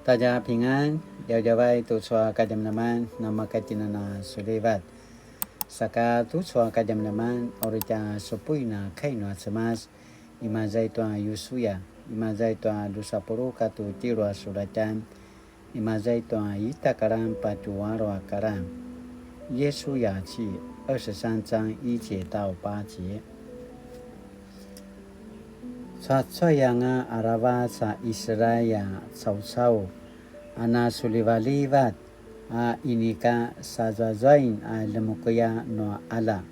大家平安，了解外读书kajam naman nama kajinana sulivat. Saka tuçu kajam naman orita sopuina kaino semas imazai tua yusuya imazai tua dusapuru katu tirua suratan imazai tua itakaran patuaro akaran Yesu ya ci23章1节到8节。Satsayanga arava sa Israya caw-caw ana sulivalivat a inika sazazain a lemukaya no ala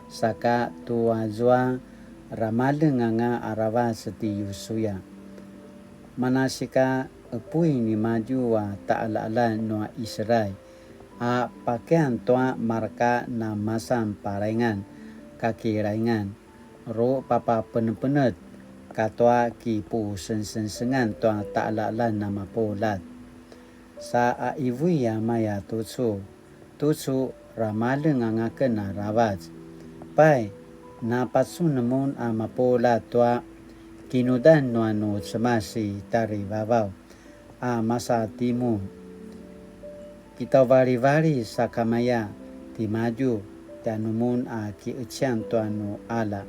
saka tuazwa ramalenganga arava seti yusuya manasika epui ni maju wa ta'ala no Israel a pakaian toa marka na masam parengan kaki raingan ro papa penet katwa ki pu sensengan toa ta'ala nama polat sa a ivuya maya tucu ramaleng anga kena rawat pai na patsunamun a mapola toa kinudan no anu semasi tari babau a masa timu kita vari-vari sakamaya di maju tanumun a ki ucian tuanu ala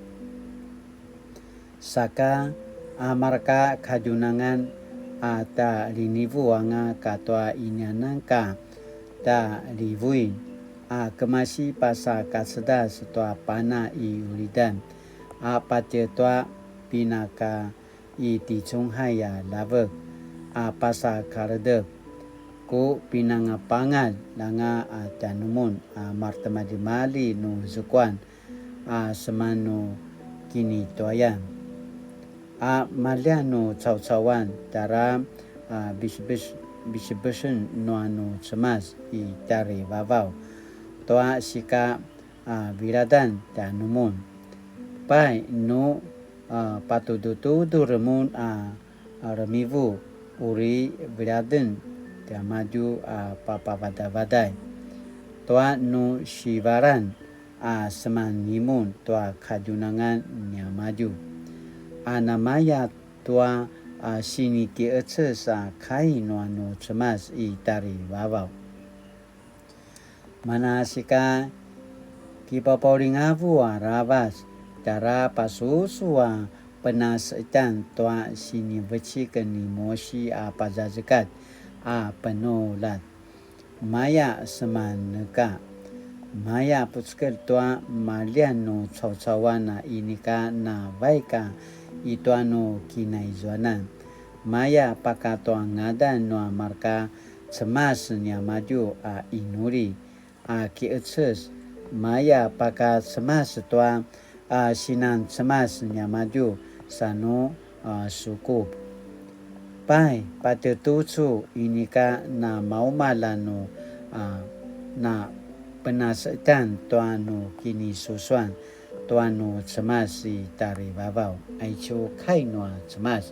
saka amarka kajunangan ta linivu anga katwa inyanangka ta livuin kemasi pasa kaseda setua pana i ulidan pace toa pinaka i ticunghaya lavek pasa karedek ku pinanga pangal langa tanumun martamadimali no zukwan semano kini toayan maliano caw-cawan tara bisibesen noano cemas i tari babau toa sika biradan tanumun pai no patudutu remun remivu uri biradan ta maju papa badai toa no shivaran semanimun toa kajunangan nya maju anamaya tua sini ki sa kai no anu cemas i tari babau manasika ki paporingavu rabas tara pasusua penasitan tua sini becikan ni mosi pazazakat penolat maya semaneka maya puskal tua maliano caw-cawana inika na baika ituano kinaizwanan maya pakato ngadan no marka cemas nya maju inuri kietses maya paka cemas tua sinan cemas nya maju sano suku pai patetucu inika na maumalano na penasitan tuano kini susuan tuano cemas si tari babau aicu kainua cemas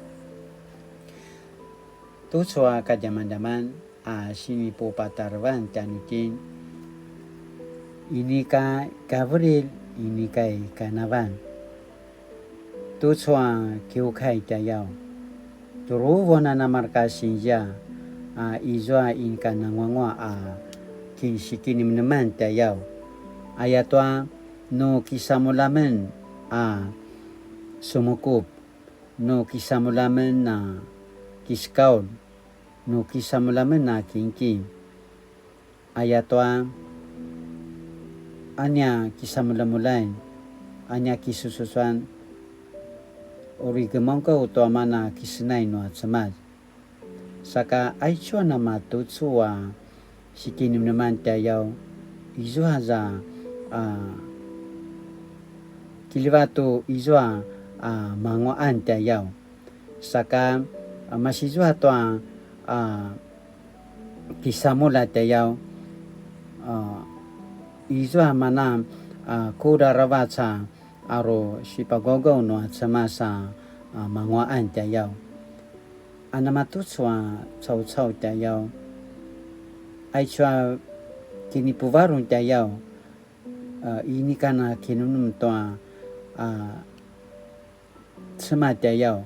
tucua kajaman-jaman sini po patarwan tanukin inika Gabriel inika kanavan tucua kiu kai tayau turu wana na marka sinja izwa inka nangwangwa kinsikini meneman tayau ayatwa no kisamulamen sumukup no kisamulamen na kiskaul no kisamulamen na kinki ayatwa anya kisamulamulain anya kisususan ori gemongka utama na kisinay no atsamad saka aichwa na matutsuwa sikinim naman tayaw izuhaza kiliwato izwa mangoan tayaw saka masizwa to kisamula tayaw izwa mana kuda rawaca aro sipagogo no atsamasa mangoan tayaw anamatutswa caw-caw tayaw aichwa kinipuvarun tayaw ini kana kinunum toa tsema tayaw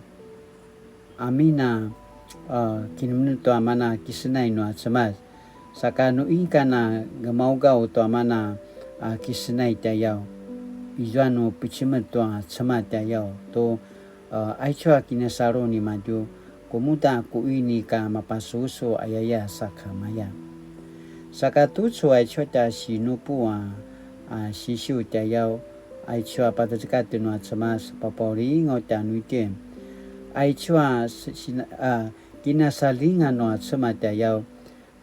amina kinumnu tua mana kisenai no cemas saka nu ikana gemau gau tua mana kisenai tayau ijuanu pichimet tua cemat tayau to aichua kinasaro ni maju kumuta ku ini ka mapasuso ayaya saka maya saka tu chua chota sinupu sisiu tayau aichua pada dekat no cemas papori ngota nuite aichua kinasalingan no cemat tayau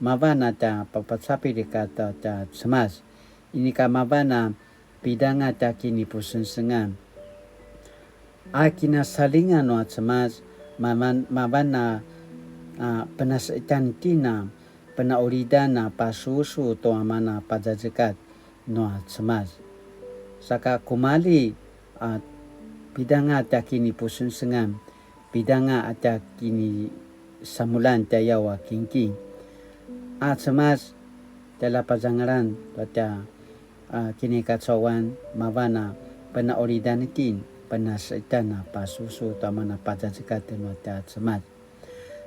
mavana ta papatsapi dekata ta cemas ini ka mavana bidanga ta kini pusensengan kinasalingan no cemas mavana penasitan tina penaulidana pasusu to mana pada dekat no cemas saka kumali bidanga ta kini pusensengan bidanga ata kini samulan tayawa kingki cemas telah pajangaran pada kini kacauan mavana pena oridanitin pena setana pasusu tamana pada sekatan wata cemas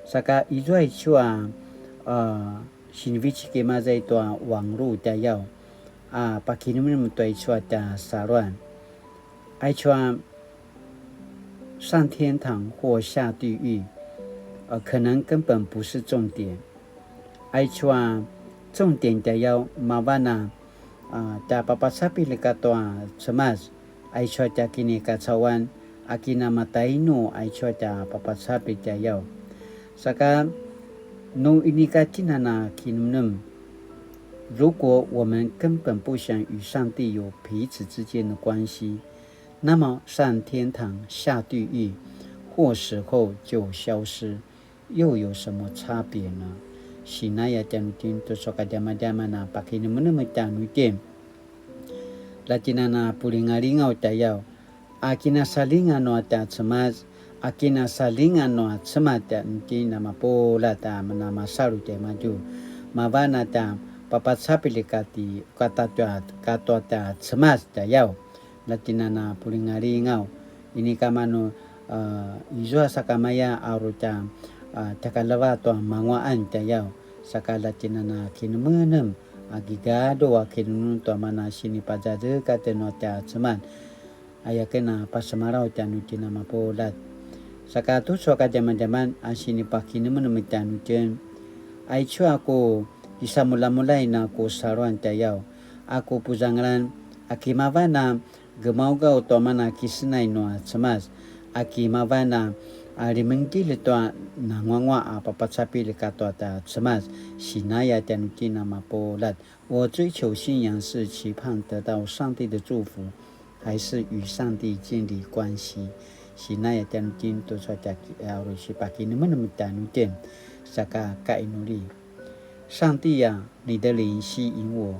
saka izuai chua sinvichi ke mazai to wangru tayau pakinum to chua ta saruan ai chua 上天堂或下地狱，可能根本不是重点。aichua 重点的要 mavana ta papasapi lekatoa cemas aichua ta kini kacauan akina matainu aichua ta papasapi ta yau saka no ini katina na kinum 如果我们根本不想与上帝有彼此之间的关系。那么上天堂下地狱或死后就消失又有什么差别呢 Sinaya tanutin to soka dama-dama na pakinumunu tanutin Latina na pulingalingaw tayaw akina salingan no ata cemas akina salingan no cemas tanutin na mapola ta na masaru te maju mavana ta papatsapili kati kata ta cemas tayaw Latina na pulingalingaw ini kamano izua sakamaya aruta takalawa to mangwaan tayaw saka Latina na kinumunum agigado wa kinunun to mana sini pajade kateno ta ceman ayakena pasamaraw tanutina mapolat saka tu soka jaman-jaman asini pakinumunum tanutin aichu aku isa mula-mulai na ko saruan tayaw aku pujangran akimavana gemau-gau to mana kisenai no cemas akimavana alimengkil to nangwangwa papatsapi lekato ta cemas sinaya tanutina mapolat 我追求信仰是期盼得到上帝的祝福还是与上帝建立关系 sinaya tanutin to sa rusi pakinumunum tanutin saka kainuli 上帝啊你的灵吸引我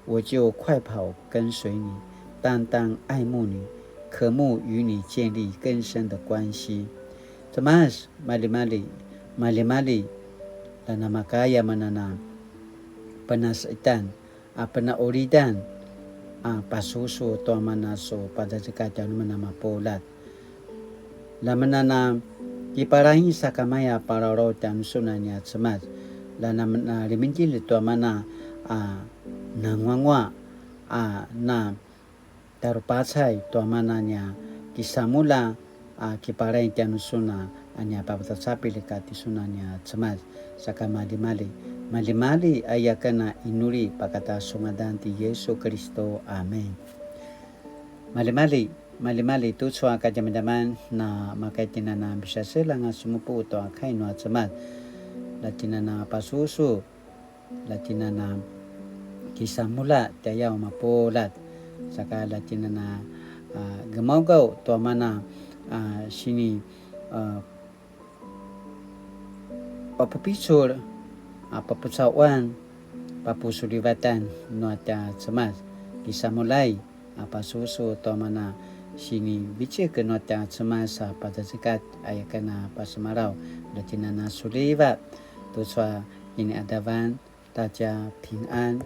我就快跑跟随你单单爱慕你渴慕与你建立更深的关系 Temas mali-mali lana makaya manana penasitan penauridan pasusu to manaso pada dekatan manama polat lamanana kiparahi sakamaya pararotan sunanya cemas lana liminjil to mana nangwangwa na tarupasay to mananya kisamula kiparay tiyan suna anya papatasapi likati sunanya cemas saka mali-mali ayakana inuri pakata sumadanti Yesu Kristo amen mali-mali tutswa kajamadaman na makaitina na bisa silang sumupu to akay no cemas latina na pasusu latina na kisamula tayaw mapolat saka latina na gemau-gau to mana sini papapicur papusawan papusulibatan no ata cemas kisamulai pasusu to mana sini bice ke no ata cemas pada sekat ayakana pasemaraw latina na sulibat to sa ini adaban taja 平安